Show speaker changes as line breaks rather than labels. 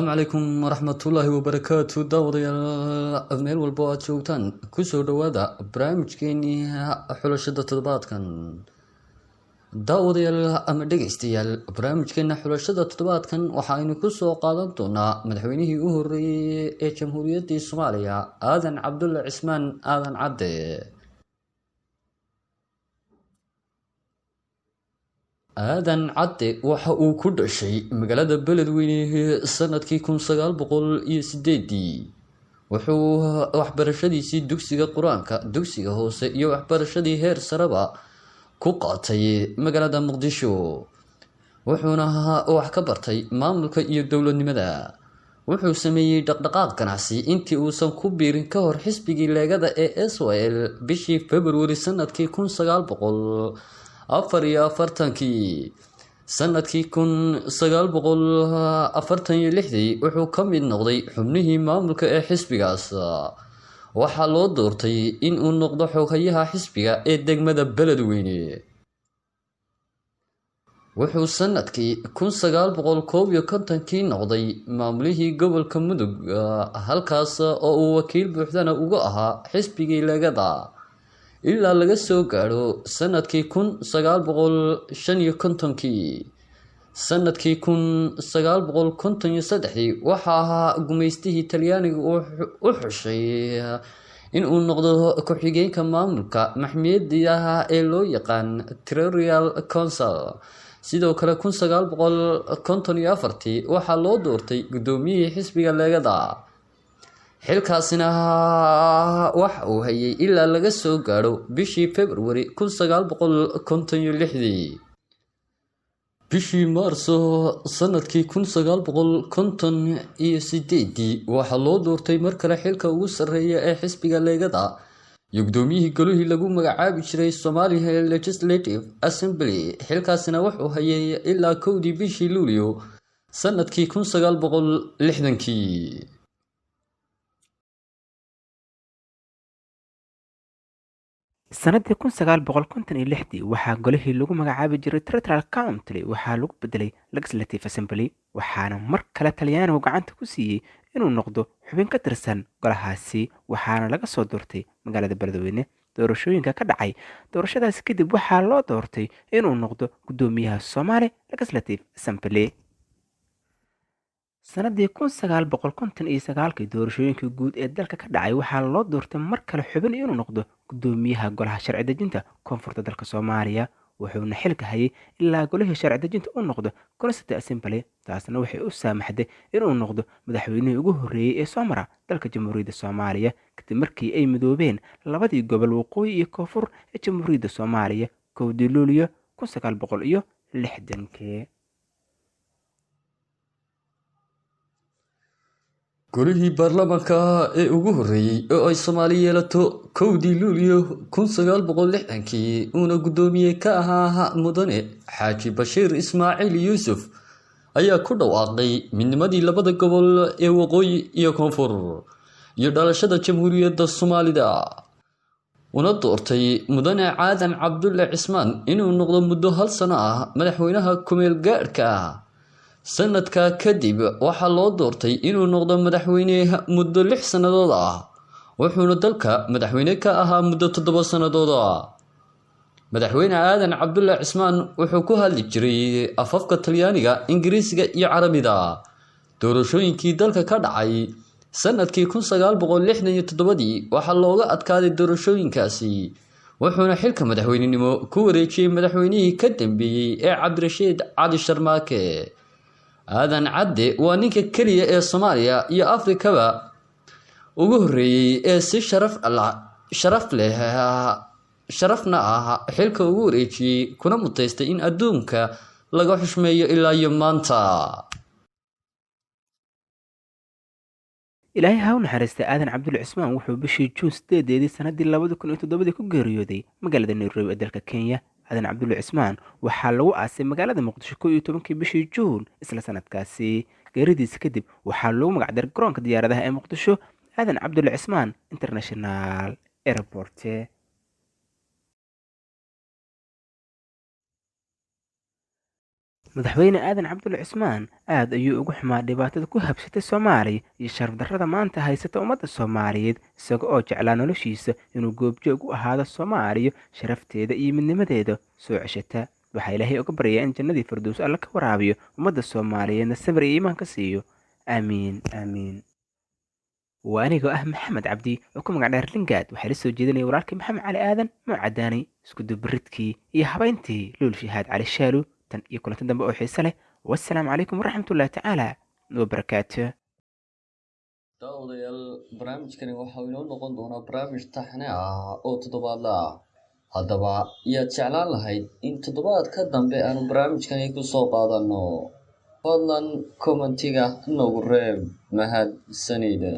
السلام عليكم ورحمة الله وبركاته داوديال meel walba aad joogtaan kusoo dhawaada barnaamijkeeni xulashada toddobaadkan daawadayaal ama dhegeystayaal barnaamijkeena xulashada toddobaadkan waxaaynu kusoo qaadan doonaa madaxweynihii u horeeyay ee jamhuuriyadda Soomaaliya aadan cabdulle cismaan aadan cadde aadan cadde waxa uu ku dhashay magaalada beledweyne sanadkii 1908 wuxuu waxbarashadiisii dugsiga quraanka dugsiga hoose iyo waxbarashadii heer sareba ku qaatay magaalada muqdisho wuxuuna wax ka bartay maamulka iyo dawladnimada wuxuu sameeyay dhaqdhaqaaq ganacsi intii uusan ku biirin ka hor xisbigii leegada ee SYL bishii February sanadkii 1944 sanadkii 1946 wuxuu ka mid noqday xubnihii maamulka ee xisbigaas waxaa loo doortay in uu noqdo xogayaha xisbiga ee degmada beledweyne wuxuu sanadkii 1951 noqday maamulihii gobolka mudug halkaas oo uu wakiil buuxdana uga ahaa xisbigii leegada ilaa laga soo gaaro sanadkii 1955 sanadkii 1953 waxa ahaa gumeystihii Talyaaniga u xushay in uu noqdo ku-xigeenka maamulka maxkamiyadda ee loo yaqaan Territorial Council sidoo kale 1954 waxa loo doortay gudoomiyihii xisbiga leegada xilkaasina wax uu hayay ilaa laga soo gaaro bishii February 1956 bishii Maarso sanadkii 1958 waxa loo doortay mar kale xilka ugu sareeya ee xisbiga leegada guddoomiyihii golihii lagu magacaabi jiray Somali Legislative Assembly xilkaasina wax uu hayay ilaa 1 bishii Luulyo sanadkii 1960
sanadii 1956 waxaa golihii lagu magacaabi jiray Territorial Council waxaa lagu bedelay Legislative Assembly waxaana mar kale Talyaanigu gacanta ku siiyay inuu noqdo xubin ka tirsan golahaasi waxaana laga soo doortay magaalada beledweyne doorashooyinka ka dhacay doorashadaas kadib waxaa loo doortay inuu noqdo gudoomiyaha Somali Legislative Assembly sanadii 1959 doorashooyinka guud ee dalka ka dhacay waxaa loo doortay mar kale xubin inuu noqdo gudoomiyaha golaha sharci dejinta koonfurta dalka Soomaaliya wuxuuna xilka hayay ilaa golihii sharci dejinta uu noqdo Constitutional Assembly taasna waxay u saamaxday inuu noqdo madaxweynihii ugu horeeyay ee soo mara dalka Jamhuuriyadda Soomaaliya kadib markii ay midoobeen labadii gobol waqooyi iyo koonfur ee Jamhuuriyadda Soomaaliya 1 Luulyo 1960
golihii baarlamaanka ee ugu horeeyay oo ay Soomaaliya yeelato 1 Luulyo 1960 una gudoomiyay ka ahaa mudane Xaaji Bashiir Ismaaciil Yuusuf ayaa ku dhawaaqay midnimadii labada gobol ee waqooyi iyo koonfur iyo dhalashada Jamhuuriyadda Soomaalida una doortay mudane aadan cabdulle cismaan inuu noqdo muddo hal sano ah madaxweynaha kumeel gaarka sanadka kadib waxa loo doortay inuu noqdo madaxweyne muddo 6 sanadood ah wuxuuna dalka madaxweyne ka ahaa muddo 7 sanadood madaxweyne aadan cabdulle cismaan wuxuu ku hadli jiray afafka Talyaaniga Ingiriisiga iyo Carabiga doorashooyinkii dalka ka dhacay sanadkii 1967 waxa looga adkaaday doorashooyinkaasi wuxuuna xilka madaxweynenimo ku wareejiyay madaxweynihii ka dambeeyay ee Cabdirashiid Cali Sharmaake aadan cadde waa ninka kaliya ee Soomaaliya iyo Afrikaba ugu horeeyay ee si sharafna ah xilka ugu wareejiyay kuna mutaystay in adduunka laga xushmeeyo ilaa iyo maanta
ilaahay ha u naxariistay aadan cabdulle cismaan wuxuu bishii Juun 8 sanadii 2007 ku geeriyooday magaalada Nairobi ee dalka Kenya aadan cabdulle cismaan waxaa lagu aasay magaalada Muqdisho 11 bishii Juun isla sanadkaasi geeridiisa kadib waxaa lagu magacdaray garoonka diyaaradaha ee Muqdisho aadan cabdulle cismaan International Airport madaxweyne aadan cabdulle cismaan aad ayuu ugu xumaa dhibaatada ku habsatay soomaaliya iyo sharaf darrada maanta haysata ummadda soomaaliyeed isaga oo jeclaa noloshiisa inuu goobjoog u ahaado soomaaliya sharafteeda iyo midnimadeeda soo ceshata waxaa ilaahay uga baryaa in jannadii firdows alle ka waraabiyo ummadda soomaaliyeedna sabir iyo iimaan ka siiyo aamiin aamiin waa anigoo ah maxamed cabdi oo ku magac dheer lingaad waxaa la soo jeedinaya walaalkii maxamed cali aadan moo cadaanay isku dubaridkii iyo habayntii luul shahaad cali shaalu tan iyo kulanti dambe oo xiise leh wassalaamu calaykum waraxmatullaahi tacaala wabarakaatu
daawadayaal barnaamijkani waxaa inoo noqon doonaa barnaamij taxane ah oo toddobaadle ah haddaba yaad jeclaan lahayd in toddobaadka dambe aanu barnaamijkani ku soo qaadanno fadlan kommentiga nagu reeb mahadsanida